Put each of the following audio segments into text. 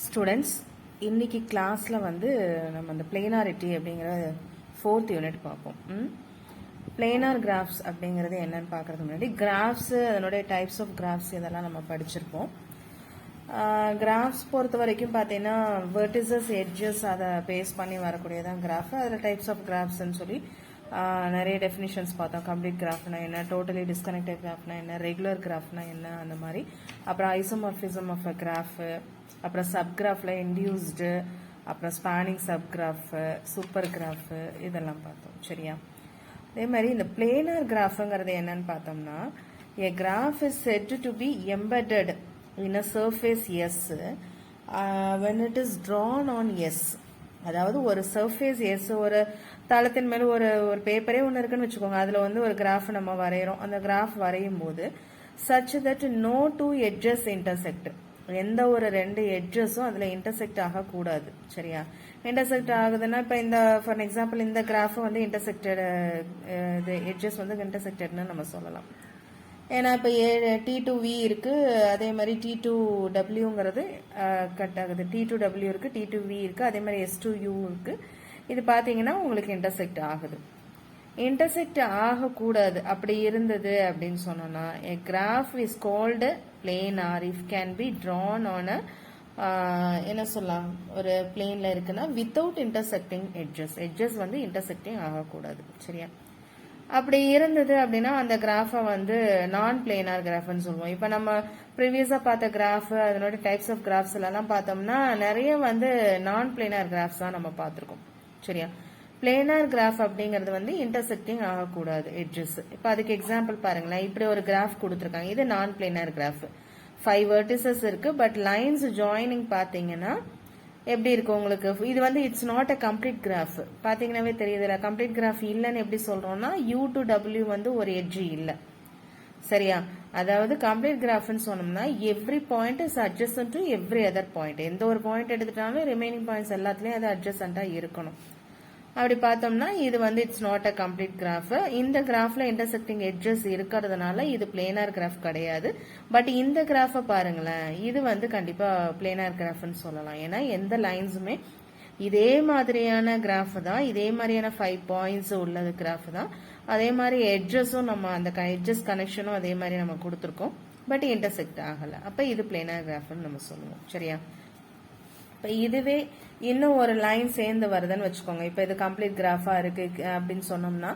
Students இன்னைக்கு கிளாஸில் வந்து நம்ம அந்த பிளேனாரிட்டி அப்படிங்கிற 4th யூனிட் பார்ப்போம். பிளேனார் கிராஃப்ஸ் அப்படிங்கிறது என்னன்னு பார்க்கறதுக்கு முன்னாடி கிராஃப்ஸு அதனுடைய டைப்ஸ் ஆஃப் கிராஃப்ஸ் இதெல்லாம் நம்ம படிச்சிருப்போம். கிராஃப்ஸ் பொறுத்த வரைக்கும் பார்த்தீங்கன்னா வெர்டிசஸ் எட்ஜஸ் அதை பேஸ் பண்ணி வரக்கூடியதான் கிராஃப். அதில் டைப்ஸ் ஆஃப் கிராஃப்ஸ்ன்னு சொல்லி நிறைய டெஃபினிஷன்ஸ் பார்த்தோம். கம்ப்ளீட் கிராஃப்னா என்ன, டோட்டலி டிஸ்கனெக்டட் கிராஃப்னா என்ன, ரெகுலர் கிராஃப்னா என்ன, அந்த மாதிரி. அப்புறம் ஐசோமார்பிசம் ஆஃப் அ கிராஃப், அப்புறம் சப்கிராஃபில் இன்டியூஸ்டு, அப்புறம் ஸ்பானிங் சப்கிராஃப், சூப்பர் கிராஃப், இதெல்லாம் பார்த்தோம். சரியா? அதே மாதிரி இந்த பிளேனார் கிராஃபுங்கிறது என்னன்னு பார்த்தோம்னா, a graph is said to be embedded in a surface S when it is drawn on S. அதாவது ஒரு சர்ஃபேஸ் எஸ், ஒரு தளத்தின் மேலே ஒரு ஒரு பேப்பரே ஒன்று இருக்குன்னு வச்சுக்கோங்க. அதில் வந்து ஒரு கிராஃப் நம்ம வரைகிறோம். அந்த கிராஃப் வரையும் போது such that no two edges intersect, எந்த ஒரு ரெண்டு எட்ஜஸும் அதில் இன்டர்செக்ட் ஆகக்கூடாது. சரியா? இன்டர்செக்ட் ஆகுதுன்னா இப்போ இந்த ஃபார் எக்ஸாம்பிள் இந்த கிராஃப் வந்து இன்டர்செக்டட், இது எட்ஜஸ் வந்து இன்டர்செக்டட்னு நம்ம சொல்லலாம். ஏன்னா இப்போ T2V இருக்கு, அதே மாதிரி T2Wங்கிறது கட் ஆகுது. T2W இருக்கு, T2V இருக்கு, அதே மாதிரி S2U இருக்கு. இது பார்த்தீங்கன்னா உங்களுக்கு இன்டர்செக்ட் ஆகுது. இன்டர்செக்ட் ஆகக்கூடாது. அப்படி இருந்தது அப்படின்னு சொன்னோம்னா a graph is called planar if can be drawn on a என்ன சொல்லலாம், ஒரு பிளேன்ல இருக்குன்னா வித்தவுட் இன்டர்செக்டிங் எட்ஜஸ் வந்து இன்டர்செக்டிங் ஆகக்கூடாது. சரியா? அப்படி இருந்தது அப்படின்னா அந்த கிராஃபை வந்து நான் பிளேனார் கிராஃப்னு சொல்லுவோம். இப்போ நம்ம ப்ரீவியஸாக பார்த்த கிராஃப் அதனோட டைப்ஸ் ஆஃப் கிராஃப்ஸ் எல்லாம் பார்த்தோம்னா நிறைய வந்து நான் பிளேனார் கிராஃப்ஸ் தான் நம்ம பார்த்துருக்கோம். சரியா? பிளேனார் கிராஃப் அப்படிங்கிறது வந்து இன்டர்செக்டிங் ஆகக்கூடாது எட்ஜஸ். இப்போ அதுக்கு எக்ஸாம்பிள் பாருங்களேன். இப்படி ஒரு கிராஃப் கொடுத்துருக்காங்க. இது நான் பிளேனார் கிராஃப். 5 வெர்டிசஸ் இருக்கு, பட் லைன்ஸ் ஜாயினிங் பார்த்தீங்கன்னா எப்படி இருக்கு உங்களுக்கு? இது வந்து it's not a complete graph. பார்த்தீங்கன்னாவே தெரியுதுல, கம்ப்ளீட் கிராஃப் இல்லைன்னு எப்படி சொல்றோம்னா U2W வந்து ஒரு எட்ஜ் இல்லை. சரியா? அதாவது கம்ப்ளீட் கிராஃப்னு சொன்னோம்னா every point is அட்ஜஸ்டன்ட் to every other point. எந்த ஒரு பாயிண்ட் எடுத்துட்டாலும் ரிமைனிங் பாயிண்ட்ஸ் எல்லாத்துலயும் அது அட்ஜஸ்டண்டா இருக்கணும். அப்படி பார்த்தோம்னா இது வந்து it's not a complete graph. இந்த கிராஃப்ல இன்டர்செக்டிங் எட்ஜஸ் இருக்கிறதுனால இது பிளேனார் கிராஃப் கிடையாது. பட் இந்த கிராஃபை பாருங்களேன், இது வந்து கண்டிப்பா பிளேனார் கிராஃப்னு சொல்லலாம். ஏன்னா எந்த லைன்ஸுமே இதே மாதிரியான கிராஃப் தான், இதே மாதிரியான 5 பாயிண்ட்ஸ் உள்ளது கிராஃப் தான். அதே மாதிரி எட்ஜஸும் நம்ம அந்த எட்ஜஸ் கனெக்ஷனும் அதே மாதிரி நம்ம கொடுத்துருக்கோம். பட் இன்டர்செக்ட் ஆகலை. அப்போ இது பிளேனார் கிராஃப்னு நம்ம சொல்லுவோம். சரியா? இப்போ இதுவே இன்னும் ஒரு லைன் சேர்ந்து வருதுன்னு வச்சுக்கோங்க. இப்போ இது கம்ப்ளீட் கிராஃபா இருக்கு அப்படின்னு சொன்னோம்னா,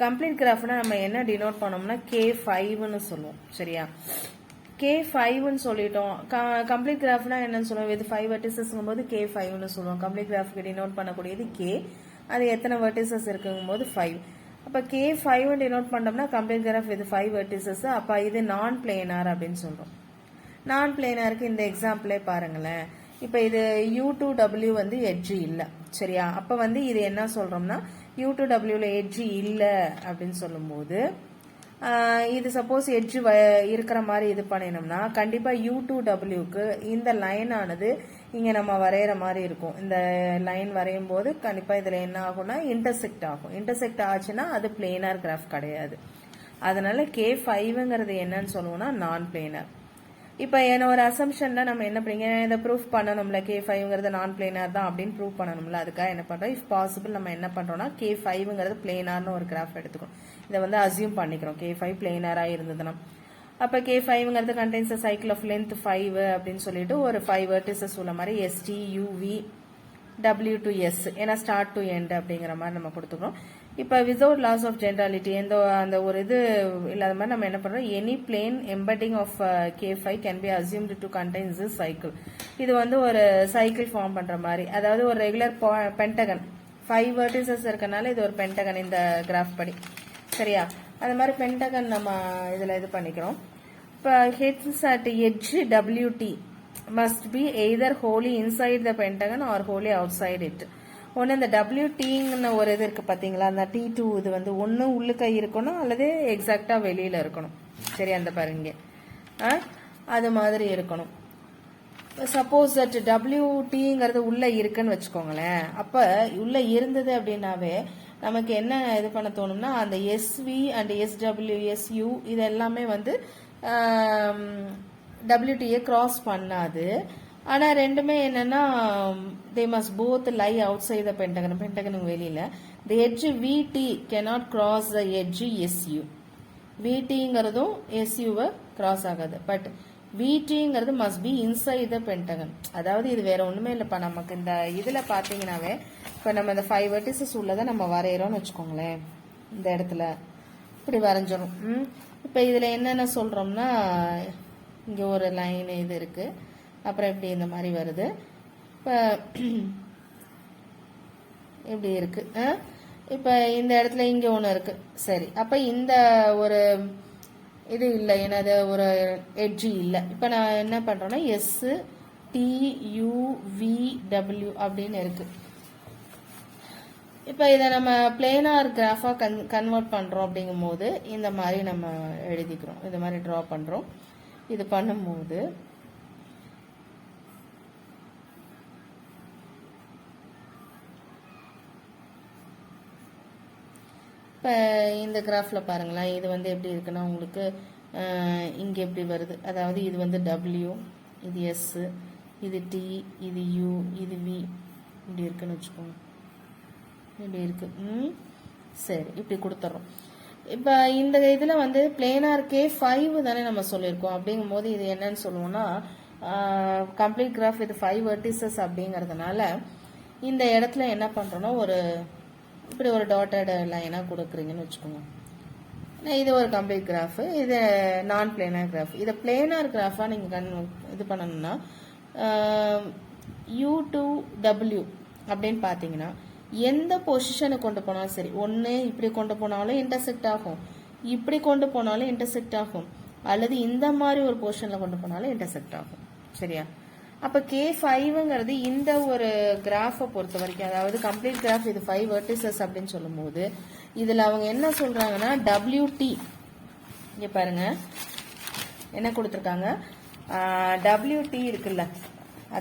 கம்ப்ளீட் கிராஃப்னா நம்ம என்ன டினோட் பண்ணோம்னா K5ன்னு சொல்லுவோம். சரியா? K5ன்னு சொல்லிட்டோம். கம்ப்ளீட் கிராஃப்னா என்னன்னு சொல்லுவோம்? இது 5 வெர்டிசஸ்ங்கும் போது K5ன்னு சொல்லுவோம். கம்ப்ளீட் கிராஃப்க்கு டினோட் பண்ணக்கூடியது K. அது எத்தனை வெர்டிசஸ் இருக்குங்கும் போது 5. அப்போ K5 டினோட் பண்ணோம்னா கம்ப்ளீட் கிராஃப் இது 5 வெர்டிசஸ். அப்போ இது நான் பிளேனார் அப்படின்னு சொல்றோம். நான் பிளேனாருக்கு இந்த எக்ஸாம்பிளே பாருங்களேன். இப்போ இது U2W வந்து எட்ஜ் இல்லை. சரியா? அப்போ வந்து இது என்ன சொல்றோம்னா U2Wல எட்ஜ் இல்லை அப்படின்னு சொல்லும்போது இது சப்போஸ் எட்ஜ் இருக்கிற மாதிரி இது பண்ணினோம்னா கண்டிப்பா U2Wக்கு இந்த லைன் ஆனது இங்க நம்ம வரைகிற மாதிரி இருக்கும். இந்த லைன் வரையும் போது கண்டிப்பா இதுல என்ன ஆகும்னா இன்டர்செக்ட் ஆகும். இன்டர்செக்ட் ஆச்சுன்னா அது பிளேனார் கிராஃப் கிடையாது. அதனால K5ங்கிறது என்னன்னு சொல்லுவோம்னா நான் பிளேனார். இப்போ என்ன ஒரு அசம்ஷன்ல நம்ம என்ன பண்ணீங்க, இதை ப்ரூஃப் பண்ணணும்ல, K5ங்கிறது நான் பிளேனார் தான் அப்படின்னு ப்ரூவ் பண்ணணும்ல. அதுக்காக என்ன பண்றோம், இஃப் பாசிபிள் நம்ம என்ன பண்றோம்னா K5ங்கிறது பிளேனார்னு ஒரு கிராஃப் எடுத்துக்கணும். இதை வந்து அசியூம் பண்ணிக்கிறோம் K5 பிளேனாரா இருந்ததுன்னா. அப்ப K5ங்கிறது contains a cycle of length 5 அப்படின்னு சொல்லிட்டு ஒரு 5 வெர்டிசஸ் உள்ள மாதிரி STUV W to S, ஏன்னா ஸ்டார்ட் டு எண்ட் அப்படிங்கிற மாதிரி நம்ம கொடுத்துக்கிறோம். இப்போ வித்தவுட் லாஸ் ஆஃப் ஜென்ரலிட்டி, எந்த அந்த ஒரு இது இல்லாத மாதிரி நம்ம என்ன பண்றோம், any plane embedding of K5 can be assumed to contains this cycle. இது வந்து ஒரு சைக்கிள் ஃபார்ம் பண்ற மாதிரி. அதாவது ஒரு ரெகுலர் பென்டகன் 5 வெர்டிசஸ் இருக்கனால இது ஒரு பென்டகன் இந்த கிராஃப் படி. சரியா? அது மாதிரி பென்டகன் நம்ம இதுல இது பண்ணிக்கிறோம். இப்போ heads at edge WT must be either wholly inside the pentagon or wholly outside it. ஒன்று இந்த WTன்னு ஒரு இது இருக்கு பார்த்தீங்களா, அந்த T2 இது வந்து ஒன்று உள்ளுக்க இருக்கணும் அல்லது எக்ஸாக்டா வெளியில இருக்கணும். சரி? அந்த பாருங்க அது மாதிரி இருக்கணும். சப்போஸ் தட் WTங்கிறது உள்ள இருக்குன்னு வச்சுக்கோங்களேன். அப்ப உள்ள இருந்தது அப்படின்னாவே நமக்கு என்ன இது பண்ண தோணும்னா அந்த SV அண்ட் SW SU இது எல்லாமே வந்து WTயை கிராஸ் பண்ணாது. ஆனால் ரெண்டுமே என்னன்னா they must both lie outside the pentagon, பென்டகனுக்கு வெளியில். The edge vt cannot cross the edge su. விடிங்கிறதும் எஸ்யூவை கிராஸ் ஆகாது. பட் விடிங்கிறது must be inside the pentagon. அதாவது இது வேற ஒன்றுமே இல்லைப்பா, நமக்கு இந்த இதில் பார்த்தீங்கன்னாவே இப்போ நம்ம இந்த 5 வெர்டிசஸ் உள்ளதை நம்ம வரைகிறோம்னு வச்சுக்கோங்களேன். இந்த இடத்துல இப்படி வரைஞ்சிடும். இப்போ இதில் என்னென்ன சொல்கிறோம்னா, இங்கே ஒரு லைன் இது இருக்குது, அப்புறம் இப்படி இந்த மாதிரி வருது. இப்போ இப்படி இருக்கு. இப்போ இந்த இடத்துல இங்கே ஒன்று இருக்கு. சரி, அப்போ இந்த ஒரு இது இல்லை, என்னது ஒரு எட்ஜி இல்லை. இப்போ நான் என்ன பண்ணுறேன்னா STUVW அப்படின்னு இருக்கு. இப்போ இதை நம்ம பிளேனார் கிராஃபாக கன்வெர்ட் பண்ணுறோம். அப்படிங்கும் போது இந்த மாதிரி நம்ம எழுதிக்கிறோம், இந்த மாதிரி ட்ரா பண்ணுறோம். இது பண்ணும்போது இப்போ இந்த கிராஃபில் பாருங்களேன், இது வந்து எப்படி இருக்குன்னா உங்களுக்கு இங்கே எப்படி வருது. அதாவது இது வந்து W, இது S, இது T, இது U, இது V, இப்படி இருக்குன்னு வச்சுக்கோங்க. இப்படி இருக்கு. சரி, இப்படி கொடுத்துட்றோம். இப்போ இந்த இதில் வந்து பிளேனார்க்கே 5 தானே நம்ம சொல்லியிருக்கோம். அப்படிங்கும் போது இது என்னன்னு சொல்லுவோம்னா கம்ப்ளீட் கிராஃப் இது 5 வெர்டிசஸ் அப்படிங்கிறதுனால இந்த இடத்துல என்ன பண்ணுறோன்னா ஒரு இப்படி ஒரு டாட்டட் லைனாக கொடுக்குறீங்கன்னு வச்சுக்கோங்க. இது ஒரு கம்ப்ளீட் கிராஃபு, இது நான் பிளேனார் கிராஃப். இதை பிளேனார் கிராஃபாக நீங்கள் இது பண்ணணும்னா U2W அப்படின்னு பார்த்தீங்கன்னா எந்த பொசிஷனை கொண்டு போனாலும் சரி, ஒன்று இப்படி கொண்டு போனாலும் இன்டர்செக்ட் ஆகும், இப்படி கொண்டு போனாலும் இன்டர்செக்ட் ஆகும், அல்லது இந்த மாதிரி ஒரு பொசிஷனில் கொண்டு போனாலும் இன்டர்செக்ட் ஆகும். சரியா? அப்போ K5ங்கிறது இந்த ஒரு கிராஃபை பொறுத்த வரைக்கும், அதாவது கம்ப்ளீட் கிராஃப் இது 5 வெர்டிசஸ் அப்படின்னு சொல்லும் போது இதில் அவங்க என்ன சொல்கிறாங்கன்னா WT, இங்கே பாருங்க என்ன கொடுத்துருக்காங்க, WT இருக்குல்ல,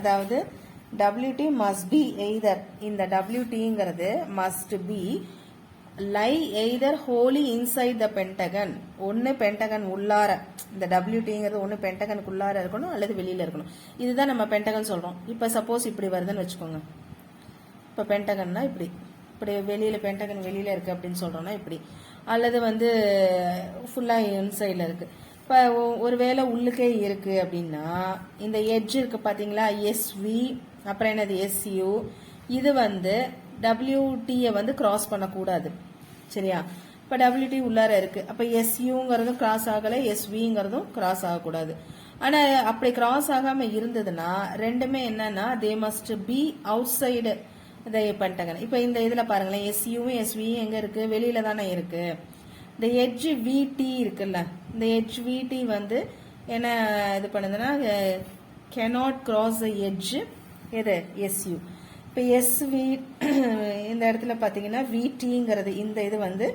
அதாவது WT must be either, இந்த WTங்கிறது must be lie either wholly inside the pentagon, ஒன்று பென்டகன் உள்ளார, இந்த WTங்கிறது ஒன்று பென்டகனுக்கு உள்ளார இருக்கணும் அல்லது வெளியில் இருக்கணும். இதுதான் நம்ம பென்டகன் சொல்கிறோம். இப்போ சப்போஸ் இப்படி வருதுன்னு வச்சுக்கோங்க. இப்போ பென்டகன்னா இப்படி இப்படி வெளியில், பென்டகன் வெளியில் இருக்குது அப்படின்னு சொல்கிறோன்னா இப்படி, அல்லது வந்து ஃபுல்லாக இன்சைடில் இருக்குது. இப்போ ஒருவேளை உள்ளுக்கே இருக்குது அப்படின்னா இந்த எட்ஜ் இருக்குது பார்த்தீங்களா, SV, அப்புறம் என்னது SU, இது வந்து WTயை வந்து கிராஸ் பண்ணக்கூடாது. சரியா? இப்போ WT உள்ளார இருக்குது, அப்போ SUங்கிறதும் கிராஸ் ஆகலை, SVங்கிறதும் கிராஸ் ஆகக்கூடாது. ஆனால் அப்படி கிராஸ் ஆகாமல் இருந்ததுன்னா ரெண்டுமே என்னன்னா they must be out side the Pentagon. இப்போ இந்த இதில் பாருங்களேன், SUவும் SVயும் எங்கே இருக்குது, வெளியில் தானே இருக்குது. இந்த எட்ஜ் VT இருக்குல்ல, இந்த எட்ஜ் VT வந்து என்ன இது பண்ணுதுன்னா cannot cross the edge எது SU. இப்போ SV இந்த இடத்துல பார்த்தீங்கன்னா VTங்கிறது இந்த இது வந்து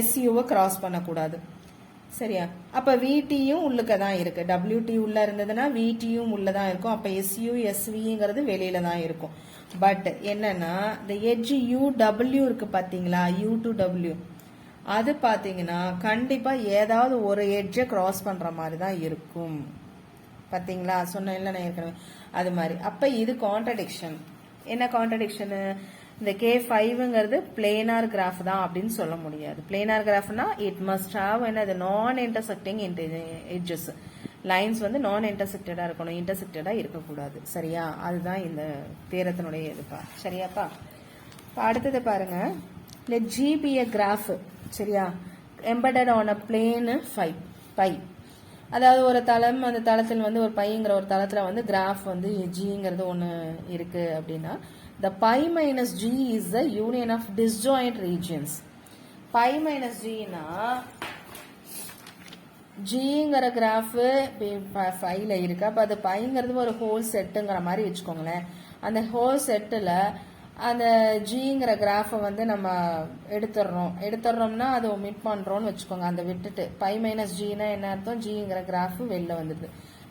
SUவை கிராஸ் பண்ணக்கூடாது. சரியா? அப்போ VTயும் உள்ளுக்க தான் இருக்கு, WT உள்ள இருந்ததுன்னா VTயும் உள்ள தான் இருக்கும். அப்போ SU SVங்கிறது வெளியில தான் இருக்கும். பட் என்னன்னா இந்த எட்ஜ் UW இருக்கு பார்த்தீங்களா, U2W, அது பார்த்தீங்கன்னா கண்டிப்பாக ஏதாவது ஒரு எட்ஜை கிராஸ் பண்ணுற மாதிரி தான் இருக்கும். பார்த்தீங்களா, சொன்னேன் இல்லை நான் ஏற்கனவே அது மாதிரி. அப்போ இது கான்ட்ரடிக்ஷன். என்ன கான்ட்ரடிக்ஷனு? இந்த K5ங்கிறது பிளேனார் கிராஃப் தான் அப்படின்னு சொல்ல முடியாது. பிளேனார் கிராஃப்னா இட் மஸ்ட் ஹாவ் என்னது நான் இன்டர்செக்டிங் எட்ஜஸ், லைன்ஸ் வந்து நான் இன்டர்செக்டடாக இருக்கணும், இன்டர்செக்டடாக இருக்கக்கூடாது. சரியா? அதுதான் இந்த தேரத்தினுடைய இதுப்பா. சரியாப்பா? இப்போ அடுத்தது பாருங்க, let G be a graph. சரியா? embedded on a plane phi. அதாவது ஒரு தளம், அந்த தளத்தில் வந்து ஒரு பைங்கிற ஒரு தளத்தில் வந்து கிராஃப் வந்து ஜிங்கிறது ஒன்று இருக்கு அப்படின்னா the pi minus G is the union of disjoint regions. pi minus G னா ஜிங்கிற கிராஃப் ஃபைல இருக்கு. அப்போ அது பைங்கிறது ஒரு ஹோல் செட்டுங்கிற மாதிரி வச்சுக்கோங்களேன். அந்த ஹோல் செட்டில் அந்த ஜிங்கிற கிராஃபை வந்து நம்ம எடுத்துடுறோம்னா அதை ஒமிட் பண்ணுறோம்னு வச்சுக்கோங்க. அந்த விட்டுட்டு பை மைனஸ் ஜின்னா என்ன அர்த்தம், ஜிங்கிற கிராஃப் வெளில வந்துடுது.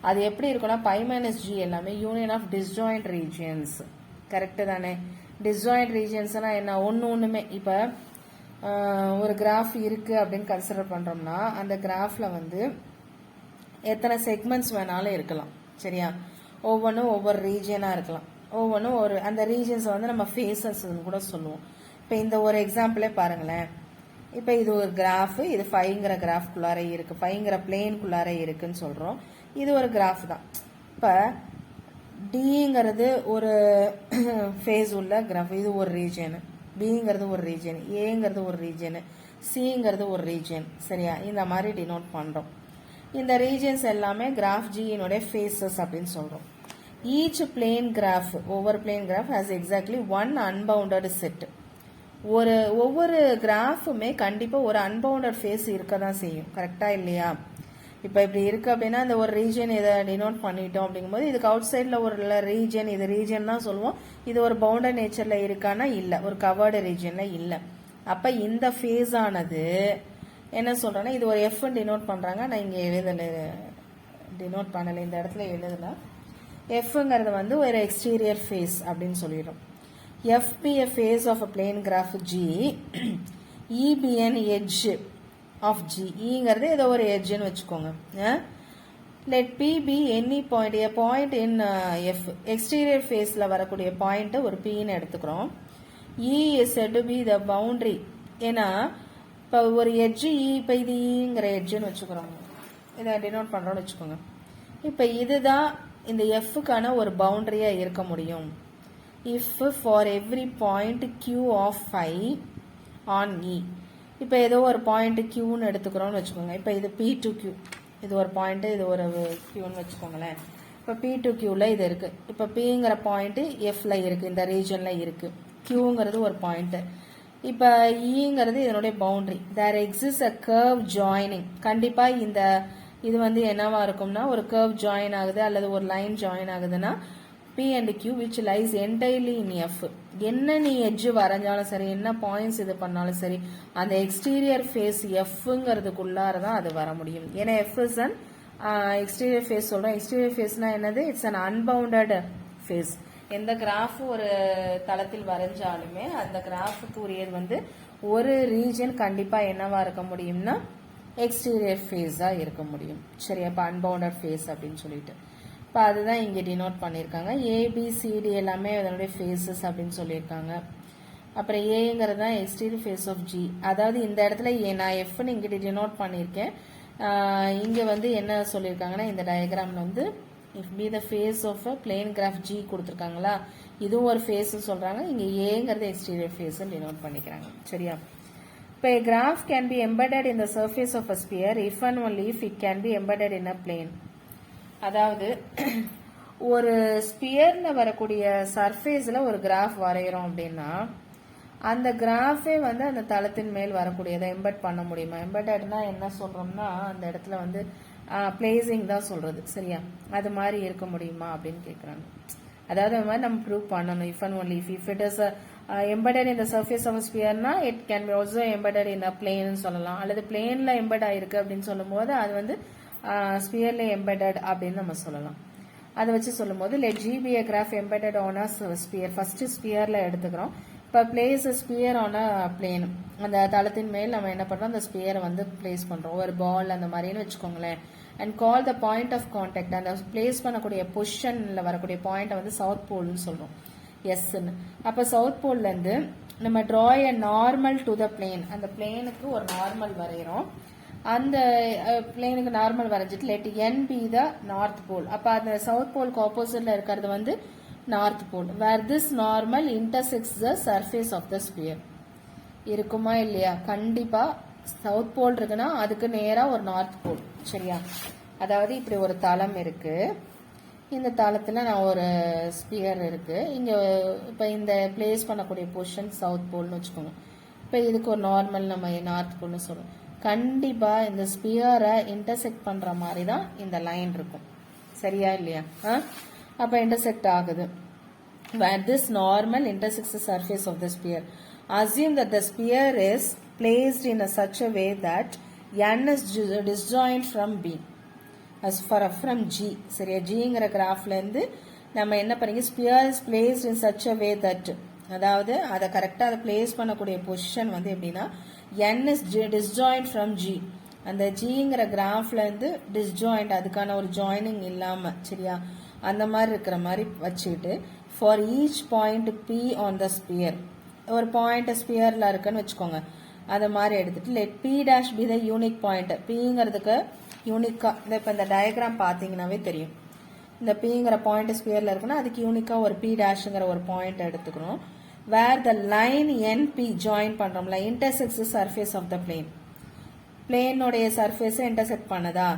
அது எப்படி இருக்குன்னா பை மைனஸ் ஜி எல்லாமே union of disjoint regions. Correct தானே? டிஸ்ஜாயிண்ட் ரீஜியன்ஸ்னா என்ன, ஒன்றுமே இப்போ ஒரு கிராஃப் இருக்குது அப்படின்னு கன்சிடர் பண்ணுறோம்னா அந்த கிராஃபில் வந்து எத்தனை செக்மெண்ட்ஸ் வேணாலும் இருக்கலாம். சரியா? ஒவ்வொன்றும் ஒவ்வொரு ரீஜியனாக இருக்கலாம், ஒவ்வொன்றும் ஒரு அந்த ரீஜன்ஸை வந்து நம்ம ஃபேஸஸ்ன்னு கூட சொல்லுவோம். இப்போ இந்த ஒரு எக்ஸாம்பிளே பாருங்களேன். இப்போ இது ஒரு கிராஃப், இது 5ங்கிற கிராஃப்குள்ளார இருக்கு, 5ங்கிற பிளேனுக்குள்ளார இருக்குன்னு சொல்கிறோம். இது ஒரு கிராஃப் தான். இப்போ டிங்கிறது ஒரு ஃபேஸ் உள்ள கிராஃப், இது ஒரு ரீஜியனு, பிங்கிறது ஒரு ரீஜியன், ஏங்கிறது ஒரு ரீஜியனு, சிங்கிறது ஒரு ரீஜியன். சரியா? இந்த மாதிரி டினோட் பண்ணுறோம். இந்த ரீஜியன்ஸ் எல்லாமே கிராஃப் ஜியினுடைய ஃபேஸஸ் அப்படின்னு சொல்கிறோம். ஈச் பிளேன் கிராஃப், ஒவ்வொரு plane graph has exactly one unbounded set. ஒவ்வொரு கிராஃபுமே கண்டிப்பாக ஒரு அன்பவுண்டட் ஃபேஸ் இருக்க தான் செய்யும். கரெக்டாக இல்லையா? இப்போ இப்படி இருக்குது அப்படின்னா இந்த ஒரு ரீஜன் இதை டினோட் பண்ணிட்டோம் அப்படிங்கும்போது இதுக்கு அவுட் சைடில் ஒரு ரீஜன், இது ரீஜன் தான் சொல்லுவோம். இது ஒரு பவுண்டட் நேச்சரில் இருக்கானா இல்லை, ஒரு கவர்டு ரீஜனில் இல்லை. அப்போ இந்த ஃபேஸ் ஆனது என்ன சொல்கிறேன்னா இது ஒரு எஃப் டினோட் பண்ணுறாங்க. நான் இங்கே எழுதலை, டினோட் பண்ணலை, இந்த இடத்துல எழுதலை. எஃப்ங்கிறது வந்து ஒரு எக்ஸ்டீரியர் ஃபேஸ் அப்படின்னு சொல்லிடும். F be a face of a plane graph G, E be an edge of G. ங்கிறது ஏதோ ஒரு எட்ஜ்னு வச்சுக்கோங்க. Let P be any point, a point in F. exterior faceல வரக்கூடிய பாயிண்ட் ஒரு Pன்னு எடுத்துக்கிறோம். E is said to be the boundary. ஏன்னா இப்போ ஒரு எட்ஜ் E, இப்போ இது ஈங்கிற எட்ஜ்னு வச்சுக்கிறோம், இதை டினோட் பண்ணுறோன்னு வச்சுக்கோங்க. இப்போ இதுதான் இந்த எஃப்க்கான ஒரு பவுண்டரியாக இருக்க முடியும். if for every point q of phi on E. இப்போ ஏதோ ஒரு பாயிண்ட் Qன்னு எடுத்துக்கிறோம்னு வச்சுக்கோங்க. இப்போ இது P to Q, இது ஒரு பாயிண்ட், இது ஒரு Qன்னு வச்சுக்கோங்களேன். இப்போ P to Qல இது இருக்கு. இப்போ Pங்கிற பாயிண்ட் Fல இருக்கு, இந்த ரீஜன்ல இருக்கு. Qங்கிறது ஒரு பாயிண்ட். இப்போ ஈங்கிறது இதனுடைய boundary. There exist a curve joining. கண்டிப்பாக இந்த இது வந்து என்னவா இருக்கும்னா ஒரு கர்வ் ஜாயின் ஆகுது அல்லது ஒரு லைன் ஜாயின் ஆகுதுன்னா P and Q which lies entirely in F. என்ன நீ எட்ஜ் வரைஞ்சாலும் சரி, என்ன பாயிண்ட்ஸ் இது பண்ணாலும் சரி, அந்த எக்ஸ்டீரியர் ஃபேஸ் எஃப்ங்கிறதுக்குள்ளார தான் அது வர முடியும். ஏன்னா f is an exterior face சொல்கிறோம். எக்ஸ்டீரியர் ஃபேஸ்னா என்னது? It's an unbounded face. எந்த கிராஃப் ஒரு தளத்தில் வரைஞ்சாலுமே அந்த கிராஃபுக்கு உரியது வந்து ஒரு ரீஜன் கண்டிப்பாக என்னவா இருக்க முடியும்னா எக்ஸ்டீரியர் ஃபேஸாக இருக்க முடியும். சரி, அப்போ அன்பவுண்டட் ஃபேஸ் அப்படின்னு சொல்லிட்டு இப்போ அதுதான் இங்கே டினோட் பண்ணியிருக்காங்க. ஏபிசிடி எல்லாமே அதனுடைய ஃபேஸஸ் அப்படின்னு சொல்லியிருக்காங்க. அப்புறம் ஏங்கிறது தான் எக்ஸ்டீரியர் ஃபேஸ் ஆஃப் ஜி. அதாவது இந்த இடத்துல நான் எஃப்னு இங்கிட்ட டினோட் பண்ணியிருக்கேன். இங்கே வந்து என்ன சொல்லியிருக்காங்கன்னா இந்த டயக்ராமில் வந்து if be the face of a plane graph G கொடுத்துருக்காங்களா, இதுவும் ஒரு ஃபேஸ்ன்னு சொல்கிறாங்க. இங்கே ஏங்கிறது எக்ஸ்டீரியர் ஃபேஸ்ன்னு டினோட் பண்ணிக்கிறாங்க. சரியா? இப்போ a graph can be embedded in the surface of a sphere if and only if it can be embedded in a plane. அதாவது ஒரு ஸ்பியர்ல வரக்கூடிய சர்ஃபேஸில் ஒரு கிராஃப் வரைகிறோம் அப்படின்னா அந்த கிராஃபே வந்து அந்த தளத்தின் மேல் வரக்கூடியதை எம்பெட் பண்ண முடியுமா? எம்பெட்டட்னா என்ன சொல்கிறோம்னா அந்த இடத்துல வந்து பிளேசிங் தான் சொல்கிறது. சரியா? அது மாதிரி இருக்க முடியுமா அப்படின்னு கேட்குறாங்க. அதாவது அது மாதிரி நம்ம ப்ரூவ் பண்ணணும். If and only if it is embedded in the surface of ஸ்பியர்னா it can be also embedded in a பிளேன்னு சொல்லலாம். அல்லது பிளேன்ல எம்பெட் ஆயிருக்கு அப்படின்னு சொல்லும் போது அது வந்து ஸ்பியர்ல எம்பெடட் அப்படின்னு நம்ம சொல்லலாம். அதை வச்சு சொல்லும் போது let G be a graph embedded on a sphere. First ஸ்பியர்ல எடுத்துக்கிறோம். இப்போ place sphere on a plane, அந்த தளத்தின் மேல் நம்ம என்ன பண்றோம், அந்த ஸ்பியரை வந்து பிளேஸ் பண்றோம். ஒரு பால் அந்த மாதிரின்னு வச்சுக்கோங்களேன். And call the point of contact, அந்த பிளேஸ் பண்ணக்கூடிய பொசிஷன்ல வரக்கூடிய பாயிண்ட்டை வந்து சவுத் போல்னு சொல்றோம். எஸ்ன்னு. அப்போ சவுத் போல்ல இருந்து நம்ம draw a normal to the plane, அந்த பிளேனுக்கு ஒரு நார்மல் வரைகிறோம். அந்த பிளேனுக்கு நார்மல் வரைஞ்சிட்டு let N be the north pole. அப்போ அந்த சவுத் போலுக்கு ஆப்போசிட்ல இருக்கிறது வந்து north pole. Where this normal intersects the surface of the sphere. இருக்குமா இல்லையா? கண்டிப்பா சவுத் போல் இருக்குன்னா அதுக்கு நேராக ஒரு நார்த் போல். சரியா? அதாவது இப்படி ஒரு தளம் இருக்கு, இந்த தளத்தில் நான் ஒரு ஸ்பியர் இருக்கு. இங்கே இப்போ இந்த பிளேஸ் பண்ணக்கூடிய பொசிஷன் சவுத் போல்னு வச்சுக்கோங்க. இப்போ இதுக்கு ஒரு நார்மல் நம்ம நார்த் போல்னு சொல்லுவோம். கண்டிப்பாக இந்த ஸ்பியரை இன்டர்செக்ட் பண்ணுற மாதிரி தான் இந்த லைன் இருக்கும். சரியா இல்லையா? அப்போ இன்டர்செக்ட் ஆகுது. Where this normal intersects the surface of the sphere. Assume that the sphere is placed in such a way that N is disjoint from B. As far from G. சரியா? Gங்கிற கிராஃப்ல இருந்து நம்ம என்ன பண்ணீங்க, sphere is placed in such a way that, அதாவது அதை கரெக்டாக அதை place பண்ணக்கூடிய பொசிஷன் வந்து எப்படின்னா N is disjoint from G. அந்த ஜிங்கிற கிராஃப்ல இருந்து டிஸ்ஜாயிண்ட், அதுக்கான ஒரு ஜாயினிங் இல்லாம. சரியா? அந்த மாதிரி இருக்கிற மாதிரி வச்சுக்கிட்டு for each point P on the sphere, ஒரு பாயிண்ட் ஸ்பியரில் இருக்குன்னு வச்சுக்கோங்க, அதை மாதிரி எடுத்துட்டு let P dash be the unique point. பிங்கிறதுக்கு யூனிக்காக இப்போ இந்த டயக்ராம் பார்த்தீங்கன்னாவே தெரியும். இந்த பிங்கிற பாயிண்ட் ஸ்பியரில் இருக்குன்னா அதுக்கு யூனிக்காக ஒரு பி டேஷுங்கிற ஒரு பாயிண்ட் எடுத்துக்கணும். Where the line NP join பண்ணுறோம்ல intersects surface of the plane, பிளேனுடைய சர்ஃபேஸை இன்டர்செக்ட் பண்ணதா,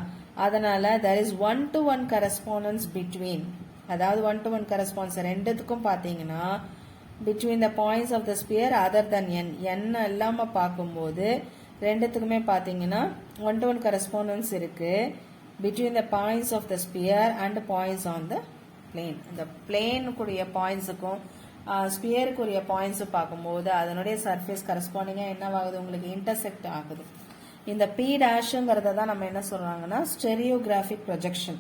அதனால there is 1-to-1 correspondence between, அதாவது 1-to-1 correspondence ரெண்டுத்துக்கும் பார்த்தீங்கன்னா between the points of the sphere other than n, n இல்லாமல் பார்க்கும்போது ரெண்டுத்துக்குமே பார்த்தீங்கன்னா 1-to-1 correspondence இருக்கு between the points of the sphere and points on the plane. இந்த பிளேனுக்குரிய பாயிண்ட்ஸுக்கும் ஸ்பியருக்குரிய பாயிண்ட்ஸும் பார்க்கும்போது அதனுடைய சர்ஃபேஸ் கரஸ்பாண்டிங்காக என்னவாகுது, உங்களுக்கு இன்டர்செக்ட் ஆகுது. இந்த பி டேஷுங்கிறத தான் நம்ம என்ன சொல்றாங்கன்னா ஸ்டெரியோகிராஃபிக் ப்ரொஜெக்ஷன்.